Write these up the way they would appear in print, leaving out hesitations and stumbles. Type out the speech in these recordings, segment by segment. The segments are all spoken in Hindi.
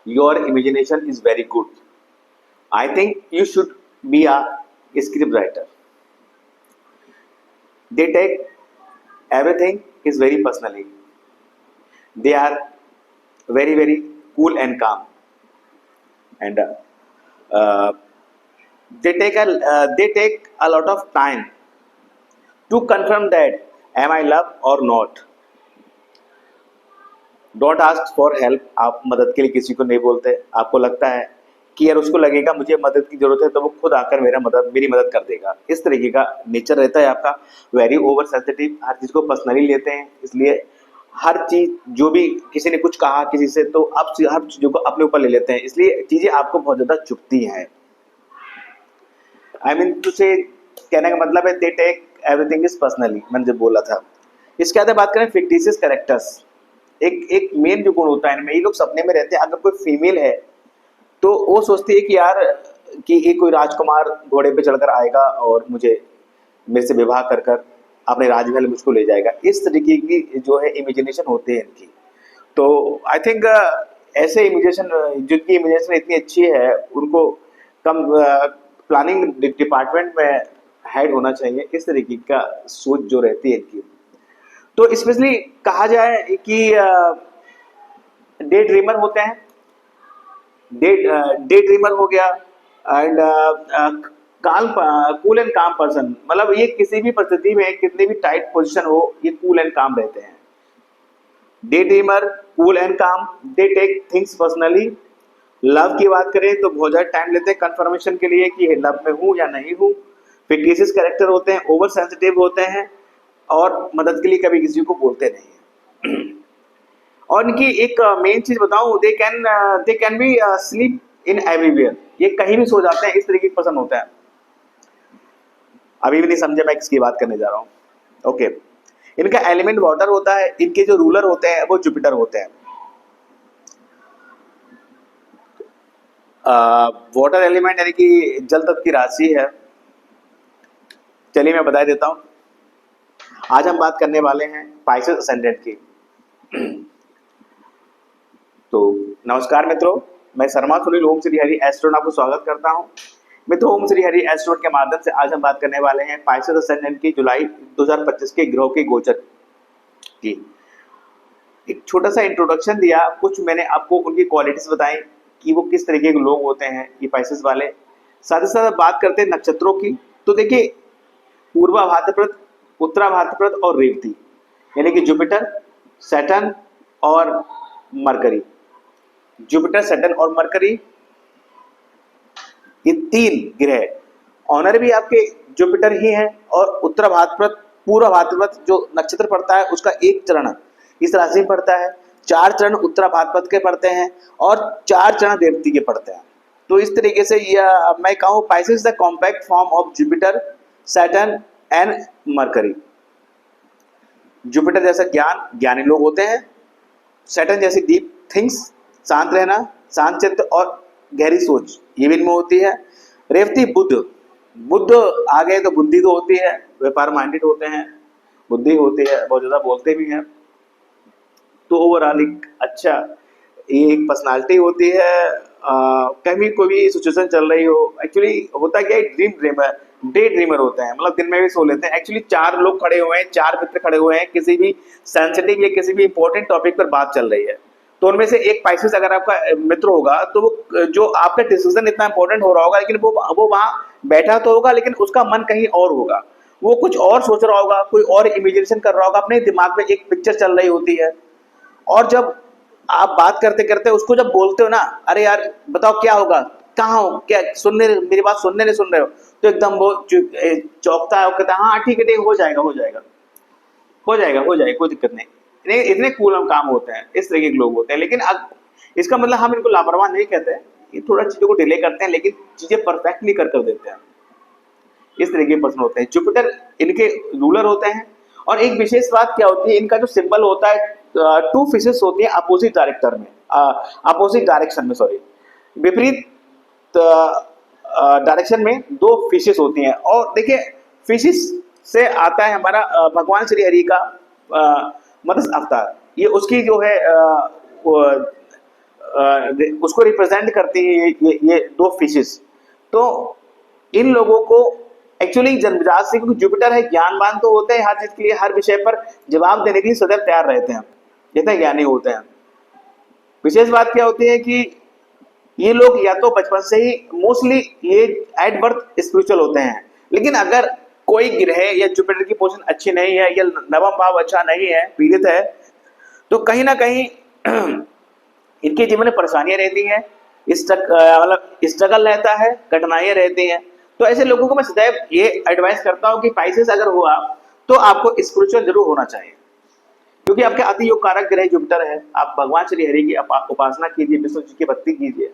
your imagination is very good. I think you should be a script writer. They take everything is very personally. They are very cool and calm, and uh, they take a lot of time to confirm that am I love or not. Don't ask for help. आप मदद के लिए किसी को नहीं बोलते। आपको लगता है कि यार उसको लगेगा मुझे मदद की जरूरत है तो वो खुद आकर मेरी मदद कर देगा। इस तरीके का नेचर रहता है आपका। वेरी ओवर सेंसिटिव, हर चीज़ को पर्सनली लेते हैं, इसलिए हर चीज़ जो भी किसी ने कुछ कहा किसी से तो आप हर चीज़ों को अपने ऊपर ले लेते हैं, इसलिए चीज़ें आपको बहुत ज़्यादा चुभती हैं। आई मीन टू से कहने का मतलब है they take everything is personally, मैंने जो बोला था। इसके बाद बात करें फिक्टिशियस कैरेक्टर्स। एक एक मेन जो गुण होता है इनमें, ये लोग सपने में रहते हैं। अगर कोई फीमेल है तो वो सोचती है कि यार कि एक कोई राजकुमार घोड़े पे चढ़कर आएगा और मेरे से विवाह कर कर अपने राजमहल मुझको ले जाएगा। इस तरीके की जो है इमेजिनेशन होते हैं इनकी। तो आई थिंक ऐसे इमेजिनेशन, जिनकी इमेजिनेशन इतनी अच्छी है उनको कम प्लानिंग डिपार्टमेंट में हेड होना चाहिए। इस तरीके का सोच जो रहती है इनकी। तो स्पेशली कहा जाए कि डे ड्रीमर होते हैं। डे ड्रीमर हो गया एंड कूल एंड काम पर्सन, मतलब ये किसी भी परिस्थिति में कितनी भी टाइट पोजीशन हो ये कूल एंड काम रहते हैं। Day dreamer, cool and calm, they take things personally. Love की बात करें तो बहुत ज़्यादा टाइम लेते हैं कंफर्मेशन के लिए कि लव में हूँ या नहीं हूँ। फिक्टिशियस कैरेक्टर होते हैं, ओवर सेंसिटिव होते हैं और मदद के लिए कभी किसी को बोलते नहीं हैं। और इनकी एक मेन चीज बताऊं, they can be sleep in everywhere. ये कहीं भी सो जाते हैं, इस तरीके के पसंद होता है। अभी भी नहीं समझे मैं किसकी बात करने जा रहा हूँ। ओके, इनका एलिमेंट वाटर होता है। इनके जो रूलर होते हैं वो जुपिटर होते हैं। वाटर एलिमेंट यानी कि जल तत्व की राशि है। चलिए मैं बता देता हूँ। आज हम बात करने वाले हैं पाइसेस असेंडेंट की। तो नमस्कार मित्रों, मैं शर्मा सुनील ओम श्री हरि एस्ट्रोनॉट आपको स्वागत करता हूं। मित्रों, ओम श्री हरि एस्ट्रोनॉट के माध्यम से आज हम बात करने वाले हैं पाइसेस असेंडेंट की जुलाई 2025 के ग्रहों के गोचर की। एक छोटा सा इंट्रोडक्शन दिया, कुछ मैंने आपको उनकी क्वालिटीज बताई कि वो किस तरीके के लोग होते हैं ये पाइसेस वाले। साथ ही साथ बात करते हैं नक्षत्रों की। तो देखिए, पूर्वा भाद्रपद, उत्तरा भाद्रपद और रेवती, यानी कि जुपिटर, सैटर्न और मरकरी। जुपिटर, सैटर्न और मरकरी, ये तीन ग्रह ऑनर भी आपके जुपिटर ही है। और उत्तर भाद्रपद, पूर्व भाद्रपद जो नक्षत्र पड़ता है उसका एक चरण इस राशि में पड़ता है। 4 चरण उत्तर भाद्रपद के पड़ते हैं और 4 चरण रेवती के पड़ते हैं। तो इस तरीके से यह मैं कहूँ Pisces the compact form of Jupiter, Saturn and mercury. Jupiter जैसा ज्ञानी लोग होते हैं। सैटर्न जैसी डीप थिंग्स, शांत रहना, शांत चित्त और गहरी सोच, ये भी इनमें होती है। रेवती, बुद्ध आ गए तो बुद्धि तो होती है, व्यापार माइंडेड होते हैं, बुद्धि होती है, बहुत ज्यादा बोलते भी हैं। तो ओवरऑल एक अच्छा ये एक पर्सनालिटी होती है। कहीं कोई भी सिचुएशन चल रही हो, एक्चुअली होता क्या है, डे ड्रीमर होते हैं, मतलब दिन में भी सो लेते हैं। एक्चुअली 4 लोग खड़े हुए हैं, 4 मित्र खड़े हुए हैं, किसी भी सेंसिटिव या किसी भी इंपॉर्टेंट टॉपिक पर बात चल रही है, तो उनमें से एक पाइसेस अगर आपका मित्र होगा तो वो जो आपका डिसीजन इतना इंपॉर्टेंट हो रहा होगा, लेकिन वो वहां बैठा तो होगा लेकिन उसका मन कहीं और होगा, वो कुछ और सोच रहा होगा, कोई और इमेजिनेशन कर रहा होगा, अपने दिमाग में एक पिक्चर चल रही होती है। और जब आप बात करते करते उसको जब बोलते हो ना, अरे यार बताओ क्या होगा, कहाँ हो, क्या मेरी बात सुनने नहीं सुन रहे हो, तो एकदम वो चौंकता है और कहता है हाँ ठीक है ठीक, हो जाएगा कोई दिक्कत नहीं। इतने कूल काम होते हैं, इस तरीके के लोग होते हैं। लेकिन अब इसका मतलब हम इनको लापरवाह नहीं कहते हैं, ये थोड़ा चीजों को डिले करते हैं लेकिन चीजें परफेक्टली कर देते हैं। इस तरीके के पर्सन होते हैं। जुपिटर इनके रूलर होते हैं। और एक विशेष बात क्या होती है, इनका जो सिंबल होता है 2 फिशेस होती है अपोजिट डायरेक्शन में, सॉरी, विपरीत डायरेक्शन में 2 फिशेस होती हैं। और देखिए, फिशेस से आता है हमारा भगवान श्री हरि का मत्स्य अवतार। ये उसकी जो है उसको रिप्रेजेंट करती है ये दो फिशेस। तो इन लोगों को एक्चुअली जन्मजात से, क्योंकि जुपिटर है, ज्ञानवान तो होते हैं, हर चीज के लिए, हर विषय पर जवाब देने के लिए सदैव तैयार रहते हैं, जितने ज्ञानी होते हैं। विशेष बात क्या होती है कि ये लोग या तो बचपन से ही मोस्टली ये एट बर्थ स्पिरिचुअल होते हैं, लेकिन अगर कोई ग्रह या जुपिटर की पोजीशन अच्छी नहीं है या नवम भाव अच्छा नहीं है, पीड़ित है, तो कहीं ना कहीं इनके जीवन में परेशानियां रहती हैं, मतलब स्ट्रगल रहता है, कठिनाइयां रहती हैं। तो ऐसे लोगों को मैं सदैव ये एडवाइस करता हूँ कि पाइसेस अगर हुआ तो आपको स्पिरिचुअल जरूर होना चाहिए, क्योंकि आपके अति योग कारक ग्रह जुपिटर है। आप भगवान श्री हरि की उपासना कीजिए, विष्णु जी की भक्ति कीजिए,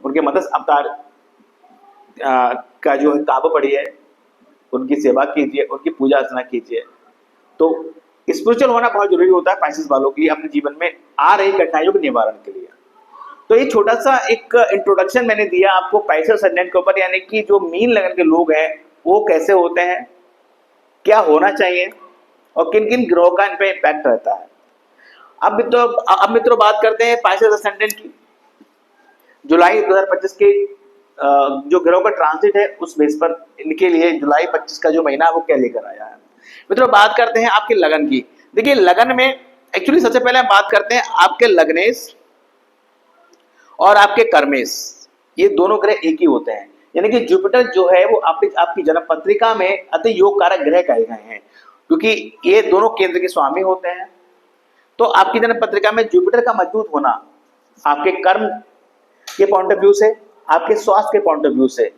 उनके मत्स्य अवतार का जो है काबू पड़ी है, उनकी सेवा कीजिए, उनकी पूजा अर्चना कीजिए। तो स्पिरिचुअल होना बहुत जरूरी होता है पाइसेस वालों के लिए, अपने जीवन में आ रही कठिनाइयों के निवारण के लिए। तो ये छोटा सा एक इंट्रोडक्शन मैंने दिया आपको पाइसेस असेंडेंट के ऊपर, यानी कि जो मीन लगन के लोग हैं वो कैसे होते हैं, क्या होना चाहिए, और किन किन ग्रहों का इन पे इम्पैक्ट रहता है। अब मित्रों बात करते हैं पाइसेस असेंडेंट की। जुलाई 2025 के जो ग्रहों का ट्रांजिट है उस बेस पर इनके लिए जुलाई 25 का जो महीना वो क्या लेकर आया है। मित्रों बात करते हैं आपके लगन की। देखिए लगन में एक्चुअली सबसे पहले हम बात करते हैं आपके लग्नेश और आपके कर्मेश, ये दोनों ग्रह एक ही होते हैं। यानी कि जुपिटर जो है वो आपकी जन्म पत्रिका में अति योग कारक ग्रह कहे गए हैं, क्योंकि ये दोनों केंद्र के स्वामी होते हैं। तो आपकी जन्म पत्रिका में जुपिटर का मजबूत होना आपके कर्म के पॉइंट ऑफ व्यू से, आपके स्वास्थ्य के पॉइंट ऑफ व्यू से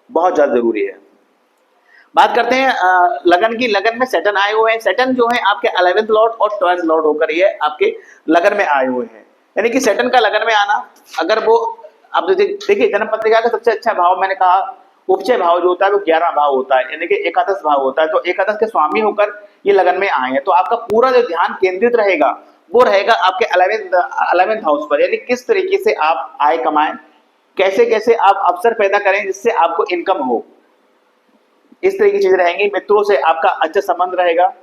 बहुत ज्यादा जरूरी है। बात करते हैं लगन की। लगन में सैटर्न आए हुए हैं। सैटर्न जो है आपके 11th लॉर्ड और 12th लॉर्ड होकर ये आपके लगन में आए हुए हैं। यानी कि सैटर्न का लगन में आना, अगर वो अब देखिए जन्म पत्रिका का सबसे अच्छा भाव मैंने कहा उपचय भाव जो होता है वो 11 भाव होता है, यानी कि एकादश भाव होता है। तो एकादश के स्वामी होकर ये लगन में आए हैं, तो आपका पूरा जो ध्यान केंद्रित रहेगा वो रहेगा आपके 11th हाउस पर, यानी किस तरीके से आप आय कमाएं, कैसे कैसे आप अवसर पैदा करें जिससे आपको इनकम हो, इस तरह की चीजें रहेंगी। मित्रों से आपका अच्छा संबंध रहेगा,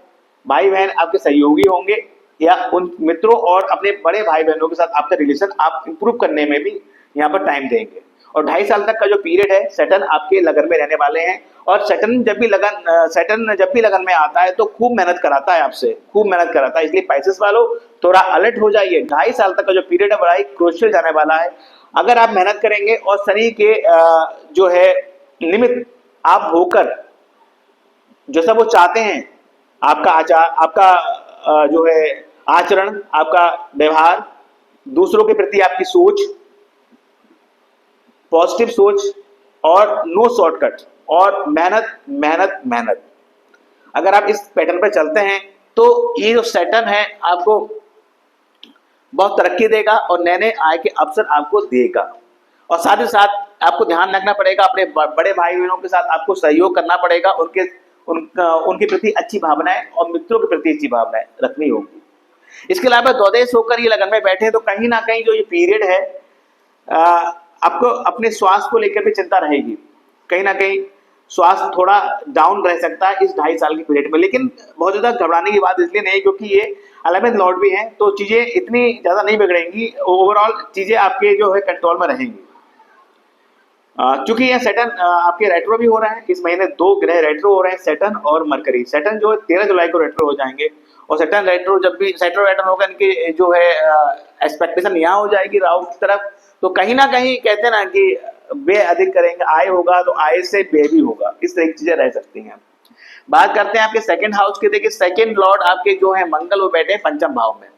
भाई बहन आपके सहयोगी होंगे, या उन मित्रों और अपने बड़े भाई बहनों के साथ आपका रिलेशन आप इंप्रूव करने में भी यहाँ पर टाइम देंगे। और 2.5 साल तक का जो पीरियड है सैटर्न आपके लगन में रहने वाले हैं। और सैटर्न जब भी लगन में आता है तो खूब मेहनत कराता है आपसे, खूब मेहनत कराता है। इसलिए पाइसेस वालों थोड़ा अलर्ट हो जाइए। 2.5 साल तक का जो पीरियड है बड़ा ही क्रूशियल जाने वाला है। अगर आप मेहनत करेंगे और शनि के जो है निमित्त आप होकर जैसा वो चाहते हैं, आपका आचार, आपका जो है आचरण, आपका व्यवहार, दूसरों के प्रति आपकी सोच, पॉजिटिव सोच और नो शॉर्टकट और मेहनत मेहनत मेहनत, अगर आप इस पैटर्न पर चलते हैं तो ये जो सैटर्न है आपको बहुत तरक्की देगा और नए नए आय के अवसर आपको देगा। और साथ ही साथ आपको ध्यान रखना पड़ेगा, अपने बड़े भाई बहनों के साथ आपको सहयोग करना पड़ेगा, उनके प्रति अच्छी भावनाएं और मित्रों के प्रति अच्छी भावनाएं रखनी होगी। इसके अलावा द्वादश होकर ये लगन में बैठे तो कहीं ना कहीं जो ये पीरियड है आपको अपने स्वास्थ्य को लेकर भी चिंता रहेगी। कहीं ना कहीं स्वास्थ्य थोड़ा डाउन रह सकता है इस 2.5 साल के पीरियड में, लेकिन बहुत ज्यादा घबराने की बात इसलिए नहीं क्योंकि ये 11th लॉर्ड भी हैं, तो चीजें इतनी ज्यादा नहीं बिगड़ेंगी। ओवरऑल चीजें आपके जो है कंट्रोल में रहेंगी। चूंकि यह सैटर्न आपके रेट्रो भी हो रहा है, इस महीने 2 ग्रह रेट्रो हो रहे हैं, सैटर्न और मरकरी। सैटर्न जो है 13 जुलाई को रेट्रो हो जाएंगे, और सैटर्न रेट्रो जब भी सैटर्न रेट्रो होगा इनकी जो है एक्सपेक्टेशन यहाँ हो जाएगी राहु की तरफ। तो कहीं ना कहीं कहते हैं ना कि व्यय अधिक करेंगे, आय होगा तो आय से व्यय भी होगा, इस तरह की चीजें रह सकती हैं। बात करते हैं आपके सेकंड हाउस के। देखिए सेकंड लॉर्ड आपके जो है मंगल वो बैठे हैं पंचम भाव में।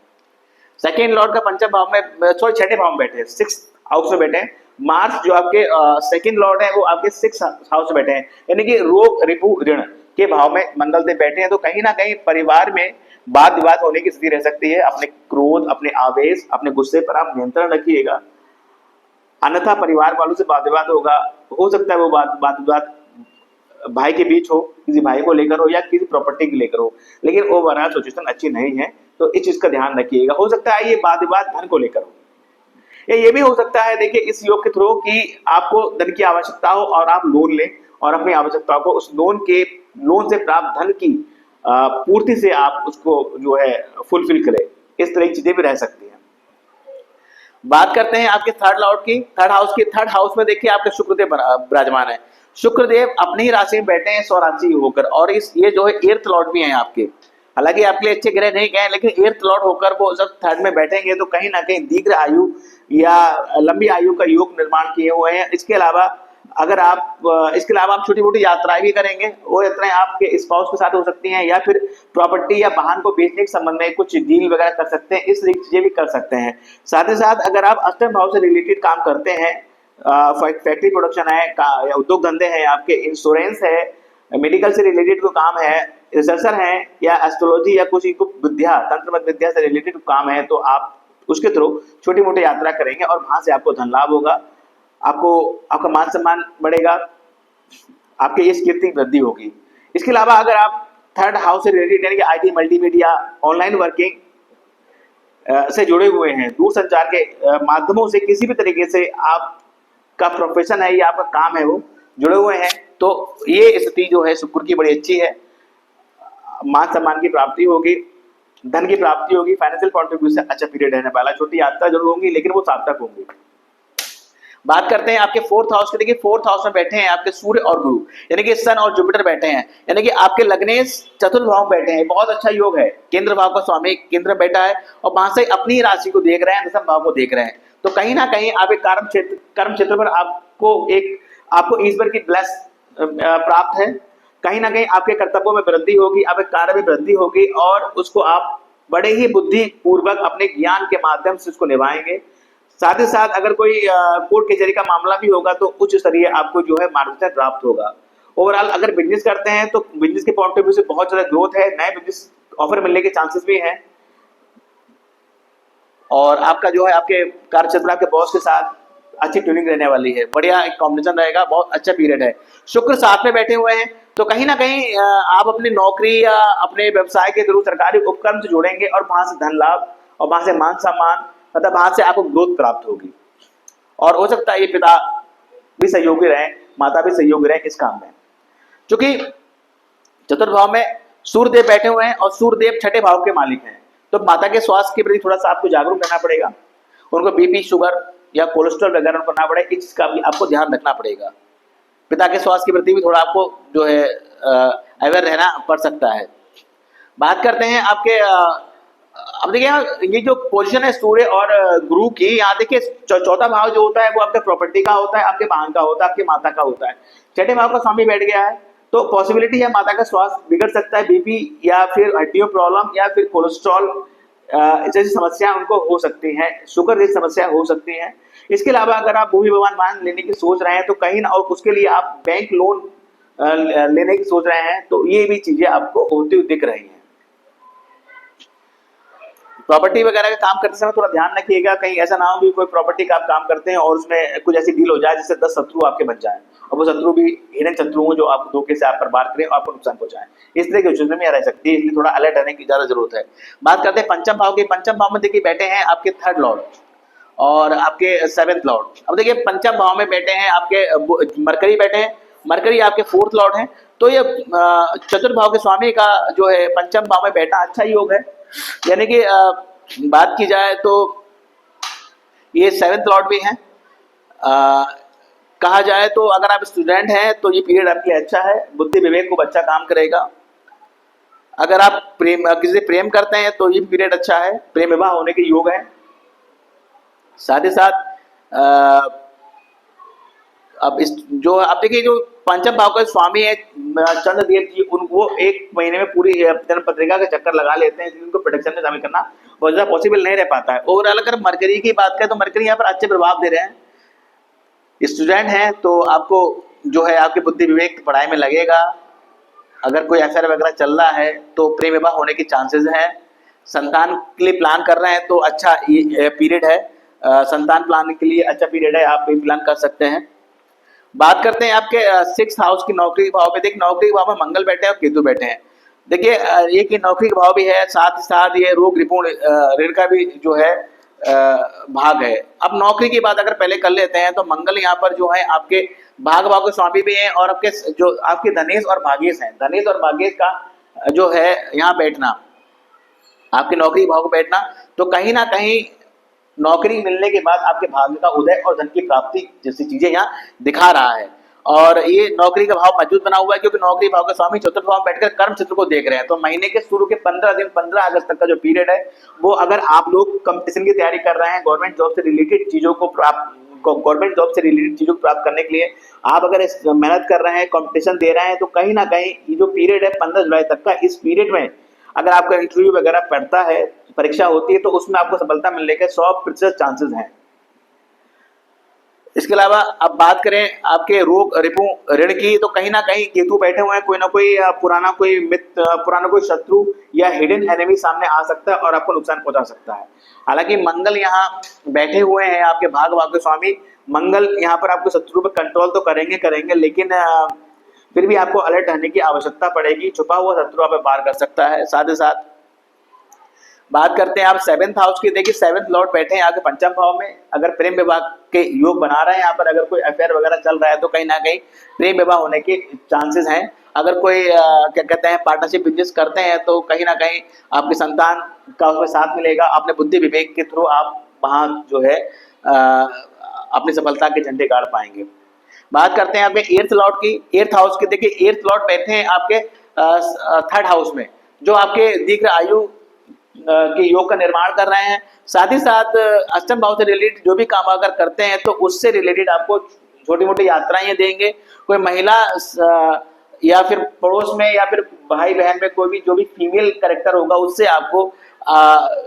सेकंड लॉर्ड का पंचम भाव में, सॉरी 6ठे भाव में बैठे हैं, 6th हाउस में बैठे हैं। मार्स जो आपके सेकंड लॉर्ड है वो आपके 6th हाउस में बैठे हैं, यानी कि रोग रिपु ऋण के भाव में मंगल देव बैठे हैं। तो कहीं ना कहीं परिवार में वाद विवाद होने की स्थिति रह सकती है। अपने क्रोध, अपने आवेश, अपने गुस्से पर आप नियंत्रण रखिएगा, अन्यथा परिवार वालों से वाद विवाद होगा। हो सकता है वो वाद विवाद भाई के बीच हो, किसी भाई को लेकर हो या किसी प्रॉपर्टी को लेकर हो, लेकिन ओवरऑल सिचुएशन अच्छी नहीं है, तो इस चीज का ध्यान रखिएगा। हो सकता है ये वाद विवाद धन को लेकर हो, या ये भी हो सकता है देखिए इस योग के थ्रू कि आपको धन की आवश्यकता हो और आप लोन लें और अपनी आवश्यकताओं को उस लोन से प्राप्त धन की पूर्ति से आप उसको जो है फुलफिल करें। इस तरह की चीजें भी रह सकती हैं। बात करते हैं आपके थर्ड लॉर्ड की, थर्ड हाउस की। थर्ड हाउस में देखिए आपके शुक्रदेव विराजमान है। शुक्रदेव अपनी ही राशि में बैठे हैं स्वराशि होकर, और इस ये जो है एर्थ लॉर्ड भी हैं आपके। हालांकि आपके लिए अच्छे ग्रह नहीं गए, लेकिन एर्थ लॉर्ड होकर वो जब थर्ड में बैठेंगे तो कहीं ना कहीं दीर्घ आयु या लंबी आयु का योग निर्माण किए हुए हैं। इसके अलावा अगर आप इसके अलावा आप छोटी मोटी यात्राएं भी करेंगे, वो यात्राएं आपके स्पाउस के साथ हो सकती हैं, या फिर प्रॉपर्टी या वाहन को बेचने के संबंध में कुछ डील वगैरह कर सकते हैं, इस तरीके की चीजें भी कर सकते हैं। साथ ही साथ अगर आप अष्टम भाव से रिलेटेड काम करते हैं, फैक्ट्री प्रोडक्शन है, या उद्योग धंधे हैं आपके, इंश्योरेंस है, मेडिकल से रिलेटेड कोई काम है, रिसर्चर है, या एस्ट्रोलॉजी या कुछ विद्या, तंत्र मत विद्या से रिलेटेड काम है, तो आप उसके थ्रू छोटी मोटी यात्रा करेंगे और वहां से आपको धन लाभ होगा, आपको आपका मान सम्मान बढ़ेगा, आपके यश कीर्ति वृद्धि होगी। इसके अलावा अगर आप थर्ड हाउस से रिलेटेड यानी कि आईटी, मल्टीमीडिया, ऑनलाइन वर्किंग से जुड़े हुए हैं, दूर संचार के माध्यमों से किसी भी तरीके से आपका प्रोफेशन है या आपका काम है वो जुड़े हुए हैं, तो ये स्थिति जो है शुक्र की बड़ी अच्छी है। मान सम्मान की प्राप्ति होगी, धन की प्राप्ति होगी, फाइनेंशियल पॉइंट ऑफ व्यू से अच्छा पीरियड रहने वाला। छोटी यात्रा जरूर होंगी लेकिन वो सार्थक होंगी। बात करते हैं आपके फोर्थ हाउस की। देखिए फोर्थ हाउस में बैठे हैं आपके सूर्य और गुरु, यानी कि सन और जुपिटर बैठे हैं, यानी कि आपके लग्नेश चतुर्थ भाव में बैठे हैं। बहुत अच्छा योग है, केंद्र भाव का स्वामी केंद्र में बैठा है और वहां से अपनी राशि को देख रहे हैं, दशम भाव को देख रहे हैं। तो कहीं ना कहीं आप एक कर्म क्षेत्र पर आपको ईश्वर की ब्लेस प्राप्त है। कहीं ना कहीं आपके कर्तव्यों में वृद्धि होगी, आपके कार्य में वृद्धि होगी, और उसको आप बड़े ही बुद्धि पूर्वक अपने ज्ञान के माध्यम से उसको निभाएंगे। साथ ही साथ अगर कोई कोर्ट कचहरी का मामला भी होगा तो उच्च स्तरीय आपको जो है मार्गदर्शन प्राप्त होगा। ओवरऑल अगर बिजनेस करते हैं तो बिजनेस के पॉइंट ऑफ व्यू से बहुत ज्यादा ग्रोथ है, नए बिजनेस ऑफर मिलने के चांसेस भी हैं, और आपका जो है आपके कार्य क्षेत्र आपके बॉस के साथ अच्छी ट्यूनिंग रहने वाली है, बढ़िया एक कॉम्बिनेशन रहेगा, बहुत अच्छा पीरियड है। शुक्र साथ में बैठे हुए हैं तो कहीं ना कहीं आप अपनी नौकरी या अपने व्यवसाय के थ्रू सरकारी उपक्रम से जुड़ेंगे और वहां से धन लाभ और वहां से मान सम्मान, मतलब वहां से आपको ग्रोथ प्राप्त होगी। और हो सकता है ये पिता भी सहयोगी रहे, माता भी सहयोगी रहे इस काम में। क्योंकि चतुर्थ भाव में सूर्यदेव बैठे हुए हैं और सूर्यदेव छठे भाव के मालिक हैं, तो माता के स्वास्थ्य के प्रति थोड़ा सा आपको जागरूक रहना पड़ेगा। उनको बीपी, शुगर या कोलेस्ट्रॉल वगैरह करना पड़ेगा, इस चीज का भी आपको ध्यान रखना पड़ेगा। पिता के स्वास्थ्य के प्रति भी थोड़ा आपको जो है अवेयर रहना पड़ सकता है। बात करते हैं आपके अब देखिए ये जो पोजीशन है सूर्य और गुरु की, यहाँ देखिए चौथा भाव जो होता है वो आपके प्रॉपर्टी का होता है, आपके वाहन का होता है, आपके माता का होता है। छठे भाव का स्वामी बैठ गया है तो पॉसिबिलिटी है माता का स्वास्थ्य बिगड़ सकता है, बीपी या फिर हड्डियों प्रॉब्लम या फिर कोलेस्ट्रॉल जैसी समस्या उनको हो सकती है, शुगर जैसी समस्या हो सकती है। इसके अलावा अगर आप भूमि भवन वाहन लेने की सोच रहे हैं तो कहीं ना, और उसके लिए आप बैंक लोन लेने की सोच रहे हैं, तो ये भी चीजें आपको होती हुई दिख रही हैं। प्रॉपर्टी वगैरह का काम करते समय थोड़ा ध्यान रखिएगा, कहीं ऐसा ना हो कि कोई प्रॉपर्टी का आप काम करते हैं और उसमें कुछ ऐसी डील हो जाए जिससे 10 शत्रु आपके बच जाएं, और वो शत्रु भी हिडन शत्रु हो जो आपको धोखे से आप बर्बाद करें और आपको नुकसान पहुंचाएं। इस तरह की स्थिति में रह सकती है, इसलिए थोड़ा अलर्ट रहने की ज्यादा जरूरत है। बात करते हैं पंचम भाव की। पंचम भाव में देखिए बैठे हैं आपके थर्ड लॉर्ड और आपके सेवेंथ लॉर्ड। अब देखिए पंचम भाव में बैठे हैं आपके मरकरी बैठे हैं, मरकरी आपके फोर्थ लॉर्ड हैं, तो ये चतुर्थ भाव के स्वामी का जो है पंचम भाव में बैठा अच्छा योग है। यानी कि बात की जाए तो ये सेवेंथ लॉर्ड भी हैं। कहा जाए तो अगर आप स्टूडेंट हैं तो ये पीरियड आपके लिए अच्छा है, बुद्धि विवेक को अच्छा काम करेगा। अगर आप किसी से प्रेम करते हैं तो ये पीरियड अच्छा है, प्रेम विवाह होने के योग है। साथ ही साथ अब इस जो आप देखिए जो पंचम भाव का स्वामी है चंद्रदेव जी, उनको एक महीने में पूरी जन्म पत्रिका का चक्कर लगा लेते हैं, उनको प्रोटेक्शन में शामिल करना बहुत ज्यादा पॉसिबल नहीं रह पाता है। ओवरऑल अगर मरकरी की बात करें तो मरकरी यहाँ पर अच्छे प्रभाव दे रहे हैं। स्टूडेंट हैं तो आपको जो है आपकी बुद्धि विवेक पढ़ाई में लगेगा। अगर कोई अफेयर वगैरह चल रहा है तो प्रेम विवाह होने के चांसेस हैं। संतान के लिए प्लान कर रहे हैं तो अच्छा पीरियड है, संतान प्लान के लिए अच्छा पीरियड है, आप प्लान कर सकते हैं। बात करते हैं आपके 6th हाउस की नौकरी भाव में। देखिए नौकरी भाव में मंगल बैठे हैं और केतु बैठे हैं। देखिए एक ही नौकरी का भाव भी है, साथ ही साथ ये रोग रिपूर्ण ऋण का भी जो है भाग है। अब नौकरी की बात अगर पहले कर लेते हैं तो मंगल यहाँ पर जो है आपके भाग भाव के स्वामी भी हैं और आपके जो आपके धनेश और भाग्येश हैं, धनेश और भाग्येश का जो है यहाँ बैठना, आपके नौकरी भाव को बैठना, तो कहीं ना कहीं नौकरी मिलने के बाद आपके भाग्य का उदय और धन की प्राप्ति जैसी चीजें यहाँ दिखा रहा है। और ये नौकरी का भाव मजबूत बना हुआ है क्योंकि नौकरी भाव के स्वामी चतुर्थ भाव में बैठकर कर्म क्षेत्र को देख रहे हैं। तो महीने के शुरू के 15 दिन 15 अगस्त तक का जो पीरियड है वो अगर आप लोग कंपटीशन की तैयारी कर रहे हैं, गवर्नमेंट जॉब से रिलेटेड चीजों को प्राप्त करने के लिए आप अगर मेहनत कर रहे हैं, कंपटीशन दे रहे हैं, तो कहीं ना कहीं ये जो पीरियड है 15 जुलाई तक का, इस पीरियड में अगर आपका इंटरव्यू वगैरह पड़ता है, परीक्षा होती है, तो उसमें आपको सफलता मिलने के 100% चांसेस हैं। इसके अलावा अब बात करें आपके रोग रिपु ऋण की, तो कहीं ना कहीं केतु बैठे हुए हैं, कोई ना कोई पुराना कोई मित्र, पुराना कोई शत्रु या हिडन एनिमी सामने आ सकता है और आपको नुकसान पहुंचा सकता है। हालांकि मंगल यहाँ बैठे हुए हैं, आपके भाग के स्वामी मंगल यहाँ पर आपको शत्रु पर कंट्रोल तो करेंगे, लेकिन फिर भी आपको अलर्ट रहने की आवश्यकता पड़ेगी। छुपा हुआ शत्रु आप पार कर सकता है। साथ ही साथ बात करते हैं आप 7th हाउस की। देखिए 7th लॉर्ड बैठे हैं आपके पंचम भाव में, अगर प्रेम विवाह के योग बना रहे हैं यहाँ पर, अगर कोई अफेयर वगैरह चल रहा है तो कहीं ना कहीं प्रेम विवाह होने के चांसेस हैं। अगर कोई क्या कहते हैं पार्टनरशिप बिजनेस करते हैं तो कहीं ना कहीं आपकी संतान का उसमें साथ मिलेगा। अपने बुद्धि विवेक के थ्रू आप वहाँ जो है अपनी सफलता के झंडे गाड़ पाएंगे। बात करते हैं आपके 8th लॉर्ड की। 8th हाउस की देखिए 8th लॉर्ड बैठे हैं आपके 3rd हाउस में, जो आपके दीर्घ आयु के योग का निर्माण कर रहे हैं। साथ ही साथ अष्टम भाव से रिलेटेड जो भी काम अगर करते हैं तो उससे रिलेटेड आपको छोटी मोटी यात्राएं देंगे। कोई महिला या फिर पड़ोस में या फिर भाई बहन में कोई भी जो भी फीमेल कैरेक्टर होगा उससे आपको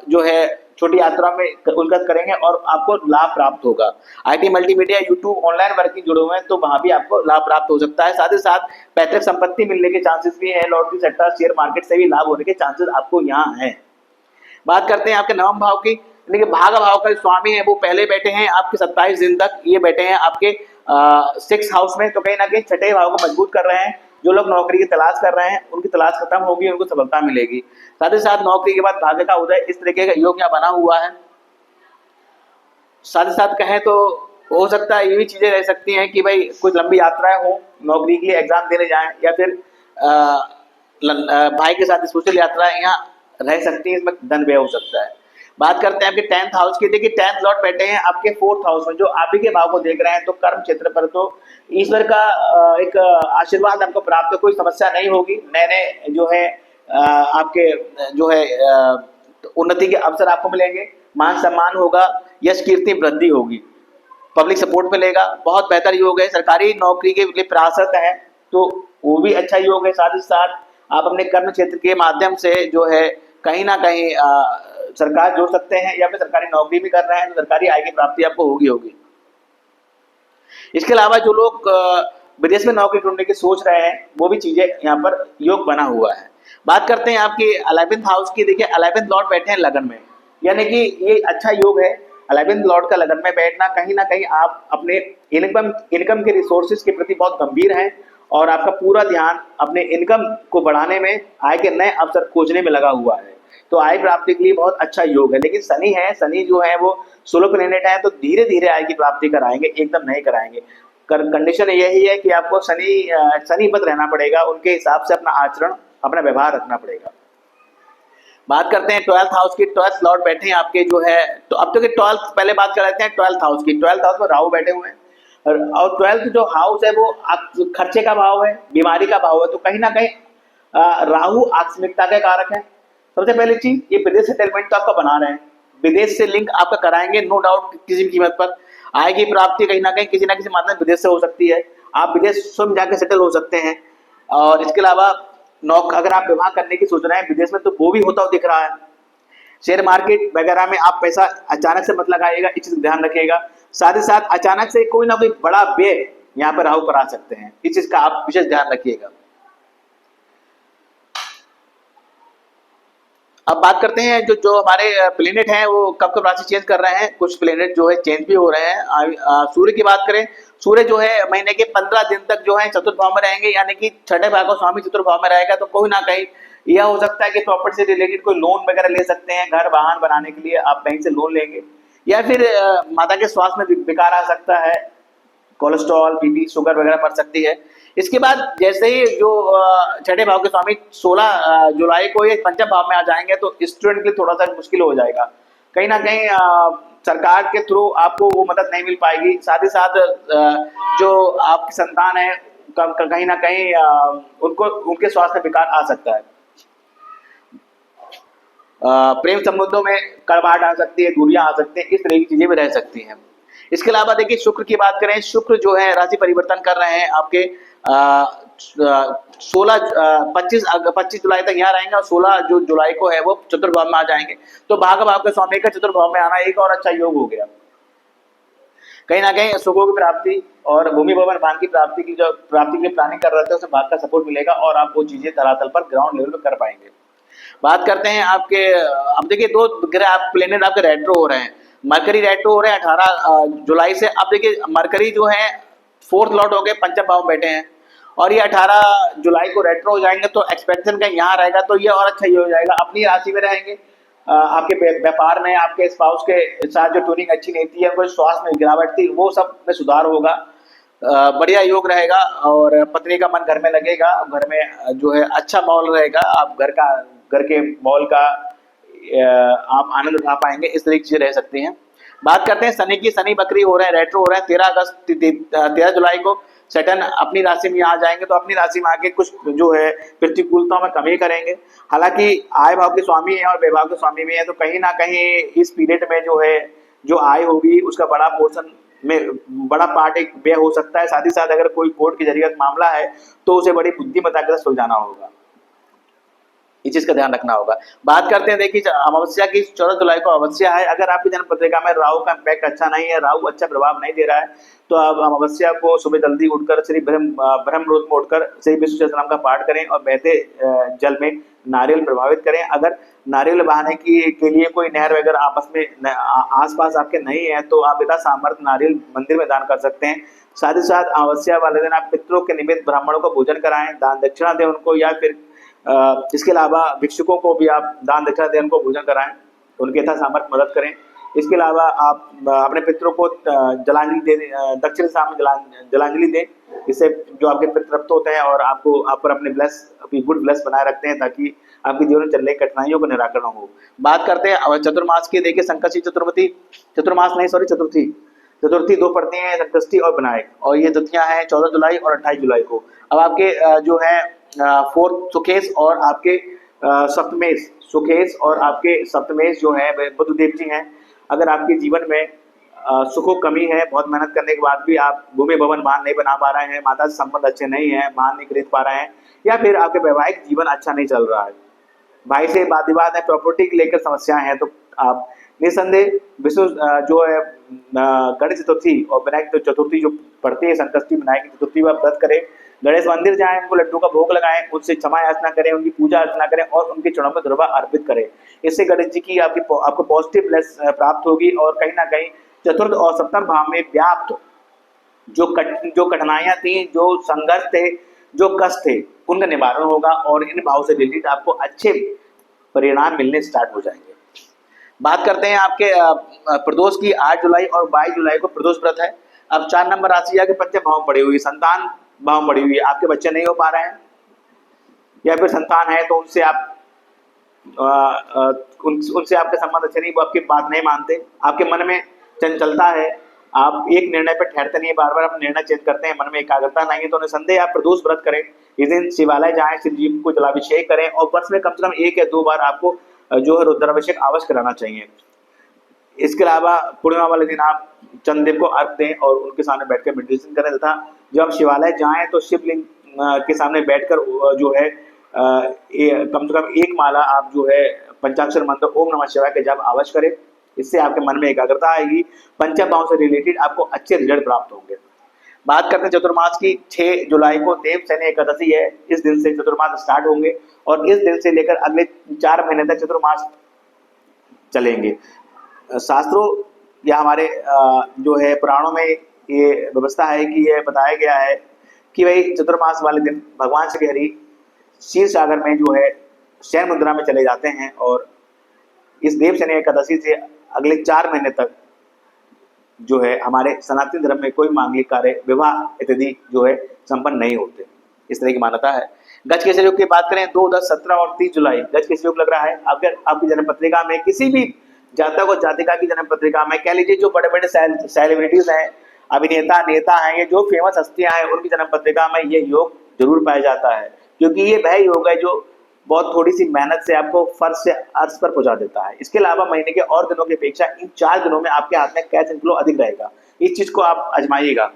जो है छोटी यात्रा में उनका करेंगे और आपको लाभ प्राप्त होगा। IT multimedia YouTube online working जुड़े हुए हैं तो वहां भी आपको लाभ प्राप्त हो सकता है। साथ ही साथ पैतृक संपत्ति मिलने के चांसेस भी है। लॉटरी सेक्टर शेयर मार्केट से भी लाभ होने के चांसेस आपको यहाँ है। बात करते हैं आपके 9वें भाव की। देखिए भाग भाव का स्वामी है वो पहले बैठे हैं आपके 27 दिन तक, ये बैठे हैं आपके 6th हाउस में, तो कहीं ना कहीं 6ठे भाव को मजबूत कर रहे हैं। जो लोग नौकरी की तलाश कर रहे हैं उनकी तलाश खत्म होगी, उनको सफलता मिलेगी। साथ ही साथ नौकरी के बाद भाग्य का उदय, इस तरीके का योग यहाँ बना हुआ है। साथ ही साथ कहें तो हो सकता है ये भी चीजें रह सकती हैं कि भाई कुछ लंबी यात्राएं हो, नौकरी के लिए एग्जाम देने जाएं, या फिर भाई के साथ स्पेशल यात्राएं यहाँ रह सकती है, इसमें धन व्यय हो सकता है। बात करते हैं आपके 10th हाउस की। देखिए 10th लॉर्ड बैठे हैं आपके 4th हाउस में, जो आप ही के भाव को देख रहे हैं, तो कर्म क्षेत्र पर तो ईश्वर का एक आशीर्वाद आपको प्राप्त, कोई समस्या नहीं होगी। नए नए जो है आपके जो है उन्नति के अवसर आपको मिलेंगे, मान सम्मान होगा, यश कीर्ति वृद्धि होगी, पब्लिक सपोर्ट मिलेगा, बहुत बेहतर योग है। सरकारी नौकरी के लिए प्रयासरत है तो वो भी अच्छा योग है। साथ ही साथ आप अपने कर्म क्षेत्र के माध्यम से जो है कहीं ना कहीं सरकार जोड़ सकते हैं, या फिर सरकारी नौकरी भी कर रहे हैं तो सरकारी आय की प्राप्ति आपको होगी। इसके अलावा जो लोग विदेश में नौकरी ढूंढने की सोच रहे हैं वो भी चीजें यहाँ पर योग बना हुआ है। बात करते हैं आपकी 11th हाउस की। देखिए 11th लॉर्ड बैठे हैं लगन में, यानी कि ये अच्छा योग है। 11th लॉर्ड का लगन में बैठना, कहीं ना कहीं आप अपने इनकम के रिसोर्सेज के प्रति बहुत गंभीर हैं और आपका पूरा ध्यान अपने इनकम को बढ़ाने में, आय के नए अवसर खोजने में लगा हुआ है। तो आय प्राप्ति के लिए बहुत अच्छा योग है। लेकिन शनि है, शनि जो है वो सोलो प्लेनेट है, तो धीरे धीरे आय की प्राप्ति कराएंगे, एकदम नहीं कराएंगे। कंडीशन यही है कि आपको शनिपत रहना पड़ेगा, उनके हिसाब से अपना आचरण, अपना व्यवहार रखना पड़ेगा। बात करते हैं 12th हाउस की। 12th लॉर्ड बैठे हैं आपके जो है, तो अब तो 12th पहले बात कर लेते हैं 12th हाउस की। 12th हाउस में राहु बैठे हुए हैं और 12th जो हाउस है वो खर्चे का भाव है, बीमारी का भाव है। तो कहीं ना कहीं राहु आकस्मिकता के कारक है। सबसे पहली चीज, ये विदेश सेटलमेंट तो आपका बना रहे हैं, विदेश से लिंक आपका कराएंगे नो डाउट, किसी भी कीमत पर आय की प्राप्ति कहीं ना कहीं किसी ना किसी माध्यम विदेश से हो सकती है। आप विदेश स्वयं जाकर सेटल हो सकते हैं। और इसके अलावा अगर आप विवाह करने की सोच रहे हैं विदेश में, तो वो भी होता हुआ दिख रहा है। शेयर मार्केट वगैरह में आप पैसा अचानक से मत लगाइएगा, इस चीज ध्यान रखिएगा। साथ ही साथ अचानक से कोई ना कोई बड़ा व्यय यहाँ पर राहु करा सकते हैं, इस चीज का आप विशेष ध्यान रखिएगा। अब बात करते हैं जो हमारे प्लेनेट हैं वो कब कब राशि चेंज कर रहे हैं। कुछ प्लेनेट जो है चेंज भी हो रहे हैं। सूर्य की बात करें, सूर्य जो है महीने के 15 दिन तक जो है चतुर्थ भाव में रहेंगे, यानी कि 6ठे भाव का स्वामी चतुर्थ भाव में रहेगा। तो कोई ना कहीं यह हो सकता है कि प्रॉपर्टी से रिलेटेड कोई लोन वगैरह ले सकते हैं, घर वाहन बनाने के लिए आप बैंक से लोन लेंगे, या फिर माता के स्वास्थ्य में विकार आ सकता है, कोलेस्ट्रॉल, बीपी, शुगर वगैरह बढ़ सकती है। इसके बाद जैसे ही जो 6ठे भाव के स्वामी 16 जुलाई को ये पंचम भाव में आ जाएंगे, तो स्टूडेंट के लिए थोड़ा सा मुश्किल हो जाएगा। कहीं ना कहीं सरकार के थ्रू आपको वो मदद नहीं मिल पाएगी। साथ ही साथ जो आपकी संतान है कहीं ना कहीं उनको उनके स्वास्थ्य में विकार आ सकता है। प्रेम संबंधों में कड़वाहट आ सकती है, दूरियां आ सकती हैं, इस तरह की चीजें भी रह सकती हैं। इसके अलावा देखिए शुक्र की बात करें, शुक्र जो है राशि परिवर्तन कर रहे हैं आपके 25 जुलाई तक यहाँ रहेंगे और 16 जो जुलाई को है वो चतुर्भाव में आ जाएंगे। तो भाग भाव के स्वामी का चतुर्भाव में आना एक और अच्छा योग हो गया। कहीं ना कहीं सुखों की प्राप्ति और भूमि भवन भान की प्राप्ति की जो प्राप्ति के लिए प्लानिंग कर रहे थे उसे भाग का सपोर्ट मिलेगा और आप वो चीजें धरातल पर ग्राउंड लेवल पर कर पाएंगे। बात करते हैं आपके, अब देखिए दो ग्रह आप प्लेनेट आपके रेट्रो हो रहे हैं। मरकरी रेट्रो हो रहे हैं 18 जुलाई से। अब देखिए मरकरी जो है 4th लॉर्ड हो गए, पंचम भाव में बैठे हैं और ये 18 जुलाई को रेट्रो हो जाएंगे। तो एक्सपेक्टेशन का यहाँ रहेगा तो ये और अच्छा ही हो जाएगा। अपनी राशि में रहेंगे, आपके व्यापार में आपके स्पाउस के साथ जो ट्यूनिंग अच्छी नहीं थी या कोई स्वास्थ्य में गिरावट थी वो सब में सुधार होगा। बढ़िया योग रहेगा और पत्नी का मन घर में लगेगा, घर में जो है अच्छा माहौल रहेगा। आप घर के माहौल का आप आनंद उठा पाएंगे। इस तरह की चीजें रह सकती हैं। बात करते हैं शनि की। शनि बकरी हो रहे हैं, रेट्रो हो रहे हैं। 13 जुलाई को सैटर्न अपनी राशि में आ जाएंगे। तो अपनी राशि में आके कुछ जो है प्रतिकूलताओं में कमी करेंगे। हालांकि आय भाव के स्वामी है और व्यय के स्वामी भी है, तो कहीं ना कहीं इस पीरियड में जो है जो आय होगी उसका बड़ा पोर्शन में बड़ा पार्ट एक व्यय हो सकता है। साथ ही साथ अगर कोई कोर्ट की जरिए मामला है तो उसे बड़ी बुद्धिमत्ता के साथ सुलझाना होगा, इस चीज का ध्यान रखना होगा। बात करते हैं देखिए अमावस्या की। 14 जुलाई को अमावस्या है। अगर आपकी जन्म पत्रिका में राहु का इम्पैक्ट अच्छा नहीं है, राहु अच्छा प्रभाव नहीं दे रहा है, तो आप अमावस्या को सुबह जल्दी उठकर श्री ब्रह्म मुहूर्त में उठकर श्री विष्णु सहस्त्रनाम का पाठ करें और बहते जल में नारियल प्रभावित करें। अगर नारियल बहाने के लिए कोई नहर वगैरह आपस में आसपास आपके नहीं है तो आप यथा सामर्थ्य नारियल मंदिर में दान कर सकते हैं। साथ ही साथ अमावस्या वाले दिन आप पितरों के निमित्त ब्राह्मणों को भोजन कराएं, दान दक्षिणा दें उनको, या फिर इसके अलावा भिक्षुकों को भी आप दान दक्षिणा दें, उनको भोजन कराएं, उनके यथा सामर्थ्य मदद करें। इसके अलावा आप अपने पितरों को जलांजलि दे, दक्षिण सामने जलांजलि दें। इससे जो आपके पितृ तृप्त होते हैं और आपको आप पर अपनी गुड ब्लेस बनाए रखते हैं ताकि आपके जीवन में चलने की कठिनाइयों का निराकरण हो। बात करते हैं चतुर्मास की। देखिए संकष्टी चतुर्थी दो पड़ती हैं, संकष्टी और विनायक, और ये तिथियां हैं 14 जुलाई और 28 जुलाई को। अब आपके जो है सुकेश और आपके सप्तमेश जो है बुधदेव जी हैं। अगर आपके जीवन में सुखों कमी है, बहुत मेहनत करने के बाद भी आप भूमि भवन मान नहीं बना पा रहे हैं, माता से संबंध अच्छे नहीं है, मान नहीं खरीद पा रहे हैं, या फिर आपके वैवाहिक जीवन अच्छा नहीं चल रहा है, भाई से वाद विवाद है, प्रॉपर्टी को लेकर समस्याएं हैं, तो आप निसंदेह विष्णु जो है गणेश चतुर्थी और विनायक चतुर्थी जो पड़ती है, संकष्टी विनायक चतुर्थी वह व्रत करें, गणेश मंदिर जाएं, उनको लड्डू का भोग लगाएं, उनसे क्षमा याचना करें, उनकी पूजा अर्चना करें और उनके चरणों में दुर्वा अर्पित करें। इससे गणेश जी की आपको पॉजिटिव ब्लेस प्राप्त होगी और कहीं ना कहीं चतुर्थ और सप्तम भाव में व्याप्त जो कठिनाइयां थी, जो संघर्ष थे, जो कष्ट थे, उनका निवारण होगा और इन भाव से रिलेटेड आपको अच्छे परिणाम मिलने स्टार्ट हो जाएंगे। बात करते हैं आपके प्रदोष की। 8 जुलाई और 22 जुलाई को प्रदोष व्रत है। अब 4 नंबर राशि जाके पंचम भाव पड़ी हुई, संतान भाव पड़ी हुई है, आपके बच्चे नहीं हो पा रहे हैं या फिर संतान है तो उनसे आप उनसे आपके संबंध अच्छे नहीं, वो आपकी बात नहीं मानते, आपके मन में चंचलता है, आप एक निर्णय पर ठहरते नहीं, बार बार आप निर्णय चेंज करते हैं, मन में एकाग्रता नहीं है, तो निसंदेह आप प्रदोष व्रत करें। इस दिन शिवालय जाएं, शिव जी को जलाभिषेक करें और वर्ष में कम से कम 1 या 2 बार आपको जो है रुद्राभिषेक अवश्य कराना चाहिए। इसके अलावा पूर्णिमा वाले दिन आप चंद्रदेव को अर्घ दें और उनके सामने बैठकर मेडिटेशन करें, तथा जब आप शिवालय जाएं तो शिवलिंग के सामने बैठकर जो है कम से कम 1 माला आप जो है पंचाक्षर मंत्र ओम नमः शिवाय के जप अवश्य करें। इससे आपके मन में एकाग्रता आएगी, पंचम भाव से रिलेटेड आपको अच्छे रिजल्ट प्राप्त होंगे। बात करते हैं चतुर्मास की। 6 जुलाई को देवशयनी एकादशी है। इस दिन से चतुर्मास स्टार्ट होंगे और इस दिन से लेकर अगले 4 महीने तक चतुर्मास चलेंगे। शास्त्रों या हमारे जो है पुराणों में ये व्यवस्था है कि ये बताया गया है कि भाई चतुर्मास वाले दिन भगवान श्री हरि क्षीर सागर में जो है शयन मुद्रा में चले जाते हैं और इस देवशयनी एकादशी से अगले 4 महीने तक जो है हमारे सनातन धर्म में कोई मांगलिक कार्य, विवाह इत्यादि जो है संपन्न नहीं होते। इस तरह की मान्यता है। गज के योग की बात करें 2, 10, 17 और 30 जुलाई गज के योग लग रहा है। अगर आपकी जन्म पत्रिका में किसी भी जातक और जातिका की जन्म पत्रिका में कह लीजिए जो बड़े बड़े सेलिब्रिटीज हैं, अभिनेता नेता हैं, ये जो फेमस हस्तियां हैं, उनकी जन्म पत्रिका में ये योग जरूर पाया जाता है, क्योंकि ये वह योग है जो बहुत थोड़ी सी मेहनत से आपको फर्श से अर्श पर पहुंचा देता है। इसके अलावा महीने के और दिनों की अपेक्षा इन 4 दिनों में आपके हाथ में कैश इनफ्लो अधिक रहेगा। इस चीज को आप आजमाइएगा।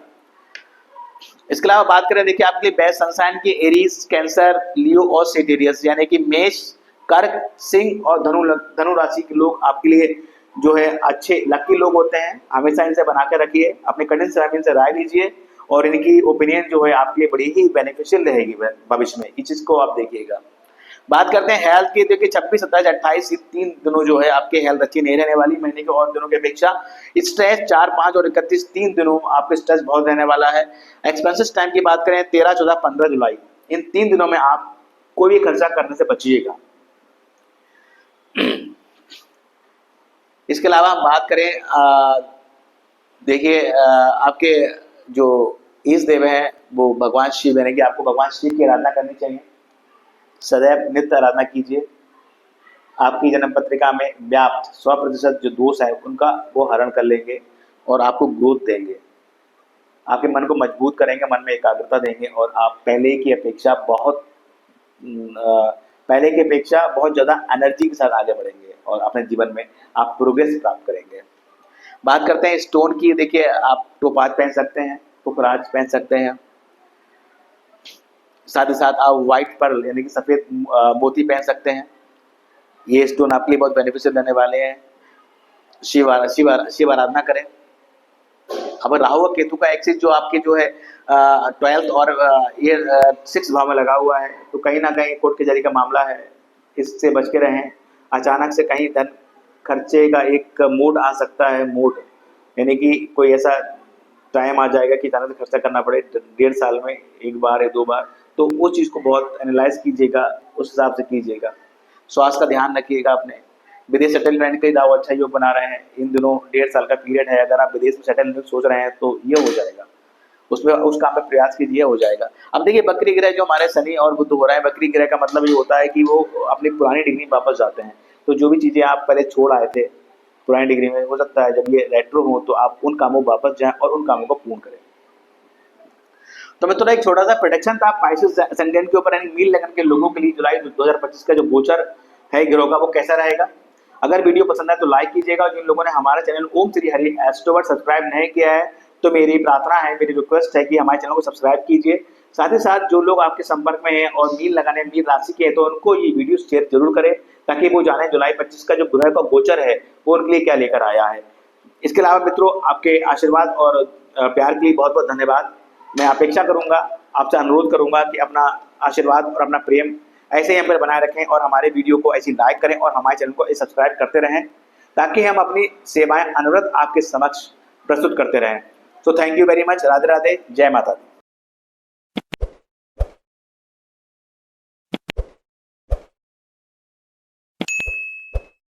इसके अलावा बात करें, देखिए आपके लिए बेस्ट सनसाइन की एरीज, कैंसर, लियो और सेजिटेरियस यानी कि मेष, कर्क, सिंह और धनु राशि के लोग आपके लिए जो है अच्छे लकी लोग होते हैं। हमेशा इनसे बना के रखिए, अपने कठिन समय से राय लीजिए और इनकी ओपिनियन जो है आपके लिए बड़ी ही बेनिफिशियल रहेगी भविष्य में। इस चीज को आप देखिएगा। बात करते हैं हेल्थ की। देखिए 26, 27, 28 3 दिनों जो है आपके हेल्थ अच्छी नहीं रहने वाली महीने के और दिनों की अपेक्षा। स्ट्रेस 4, 5 और 31 3 दिनों आपके स्ट्रेस बहुत रहने वाला है। एक्सपेंसेस टाइम की बात करें 13, 14, 15 जुलाई, इन 3 दिनों में आप कोई भी खर्चा करने से बचिएगा। इसके अलावा हम बात करें, देखिए आपके जो ईष्ट देव हैं वो भगवान शिव, यानी कि आपको भगवान शिव की आराधना करनी चाहिए। सदैव नित्य आराधना कीजिए। आपकी जन्म पत्रिका में व्याप्त 100% जो दोष है उनका वो हरण कर लेंगे और आपको ग्रोथ देंगे, आपके मन को मजबूत करेंगे, मन में एकाग्रता देंगे और आप पहले की अपेक्षा बहुत ज़्यादा एनर्जी के साथ आगे बढ़ेंगे और अपने जीवन में आप प्रोग्रेस प्राप्त करेंगे। बात करते हैं स्टोन की। देखिए आप टोपाज पहन सकते हैं, पुखराज पहन सकते हैं, साथ ही साथ आप व्हाइट पर्ल यानी कि सफ़ेद मोती पहन सकते हैं। ये स्टोन आपके लिए बहुत बेनिफिशियल रहने वाले हैं। शिव आराधना करें। अब राहु और केतु का एक्सिस जो आपके जो है 12th और ये 6th भाव में लगा हुआ है, तो कहीं ना कहीं कोर्ट कचहरी का मामला है, इससे बच के रहें। अचानक से कहीं धन खर्चे का एक मूड आ सकता है, मूड यानी कि कोई ऐसा टाइम आ जाएगा कि अचानक से खर्चा करना पड़े 1.5 साल में 1 बार या 2 बार, तो वो चीज़ को बहुत एनालाइज कीजिएगा, उस हिसाब से कीजिएगा। स्वास्थ्य का ध्यान रखिएगा अपने। विदेश सेटलमेंट का दाव अच्छा योग बना रहे हैं इन दिनों, 1.5 साल का पीरियड है। अगर आप विदेश में सेटल सोच रहे हैं तो ये हो जाएगा, उसमें उस काम में प्रयास कीजिए, हो जाएगा। अब देखिए बकरी ग्रह जो हमारे शनि और बुध हो रहा है, बकरी ग्रह का मतलब ये होता है कि वो अपनी पुरानी डिग्री में वापस जाते हैं। तो जो भी चीज़ें आप पहले छोड़ आए थे पुरानी डिग्री में, हो सकता है जब ये रेट्रो हो तो आप उन कामों वापस जाएं और उन कामों को पूर्ण करें। तो मैं थोड़ा एक छोटा सा प्रोडिक्शन था पाइसेस संगठन के ऊपर, यानी मीन लगन के लोगों के लिए जुलाई 2025 का जो गोचर है ग्रहों का वो कैसा रहेगा। अगर वीडियो पसंद है तो लाइक कीजिएगा, और जिन लोगों ने हमारा चैनल ओम श्री हरि एस्ट्रोवर्ड सब्सक्राइब नहीं किया है तो मेरी प्रार्थना है, मेरी रिक्वेस्ट है कि हमारे चैनल को सब्सक्राइब कीजिए। साथ ही साथ जो लोग आपके संपर्क में हैं और मीन लगाने मीन राशि के हैं तो उनको ये वीडियो शेयर जरूर करें, ताकि वो जाने जुलाई 25 का जो ग्रह का गोचर है वो उनके लिए क्या लेकर आया है। इसके अलावा मित्रों आपके आशीर्वाद और प्यार के लिए बहुत बहुत धन्यवाद। मैं अपेक्षा करूंगा, आपसे अनुरोध करूंगा कि अपना आशीर्वाद और अपना प्रेम ऐसे ही हम पर बनाए रखें और हमारे वीडियो को ऐसे लाइक करें और हमारे चैनल को सब्सक्राइब करते रहें, ताकि हम अपनी सेवाएं अनवरत आपके समक्ष प्रस्तुत करते रहें। So thank you very much. Radhe Radhe, जय माता दी।